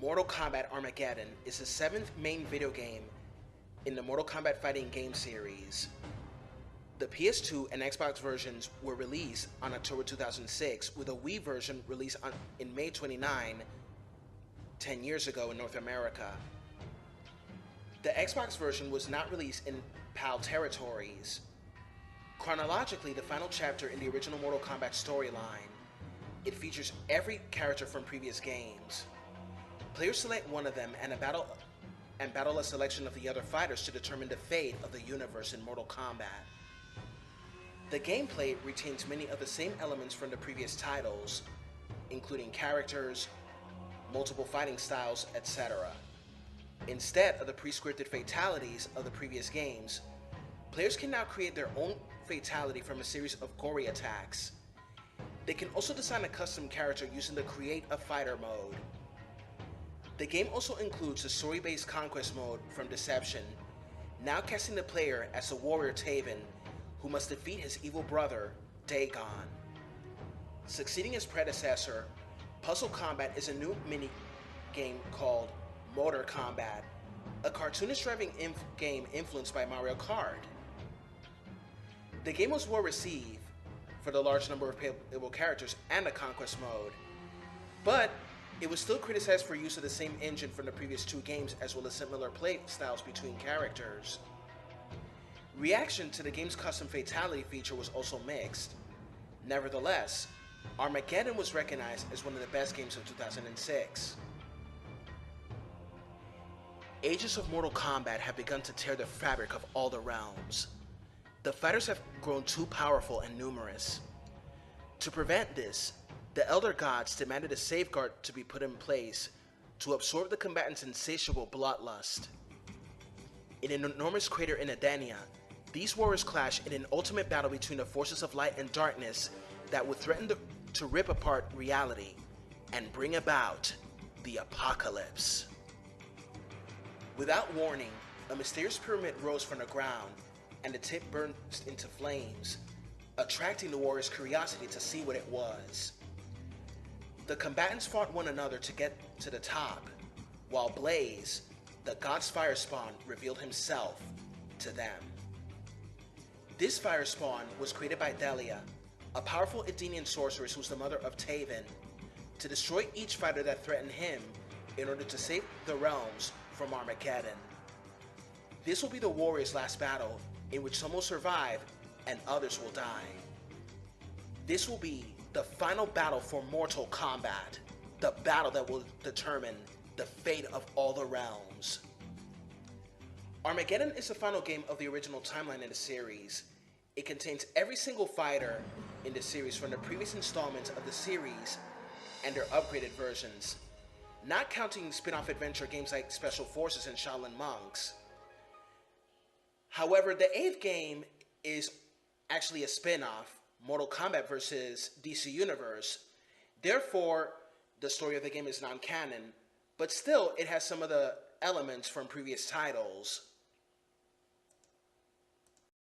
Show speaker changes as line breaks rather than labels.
Mortal Kombat Armageddon is the 7th main video game in the Mortal Kombat fighting game series. The PS2 and Xbox versions were released on October 2006, with a Wii version released in May 29, 10 years ago in North America. The Xbox version was not released in PAL territories. Chronologically, the final chapter in the original Mortal Kombat storyline, it features every character from previous games. Players select one of them and battle a selection of the other fighters to determine the fate of the universe in Mortal Kombat. The gameplay retains many of the same elements from the previous titles, including characters, multiple fighting styles, etc. Instead of the pre-scripted fatalities of the previous games, players can now create their own fatality from a series of gory attacks. They can also design a custom character using the Create a Fighter mode. The game also includes the story-based conquest mode from Deception, now casting the player as the warrior Taven, who must defeat his evil brother, Dagon. Succeeding his predecessor, Puzzle Combat is a new mini-game called Mortal Kombat, a cartoonish-driving game influenced by Mario Kart. The game was well received for the large number of playable characters and the conquest mode, but it was still criticized for use of the same engine from the previous two games, as well as similar play styles between characters. Reaction to the game's custom fatality feature was also mixed. Nevertheless, Armageddon was recognized as one of the best games of 2006. Ages of Mortal Kombat have begun to tear the fabric of all the realms. The fighters have grown too powerful and numerous. To prevent this, the Elder Gods demanded a safeguard to be put in place to absorb the combatants' insatiable bloodlust. In an enormous crater in Edenia, these warriors clash in an ultimate battle between the forces of light and darkness that would threaten to rip apart reality and bring about the apocalypse. Without warning, a mysterious pyramid rose from the ground, and the tip burst into flames, attracting the warriors' curiosity to see what it was. The combatants fought one another to get to the top, while Blaze, the god's fire spawn, revealed himself to them. This fire spawn was created by Delia, a powerful Edenian sorceress who's the mother of Taven, to destroy each fighter that threatened him in order to save the realms from Armageddon. This will be the warriors' last battle, in which some will survive and others will die. This will be the final battle for Mortal Kombat, the battle that will determine the fate of all the realms. Armageddon is the final game of the original timeline in the series. It contains every single fighter in the series from the previous installments of the series and their upgraded versions, not counting spin-off adventure games like Special Forces and Shaolin Monks. However, the 8th game is actually a spin-off, Mortal Kombat vs. DC Universe. Therefore, the story of the game is non-canon, but still it has some of the elements from previous titles.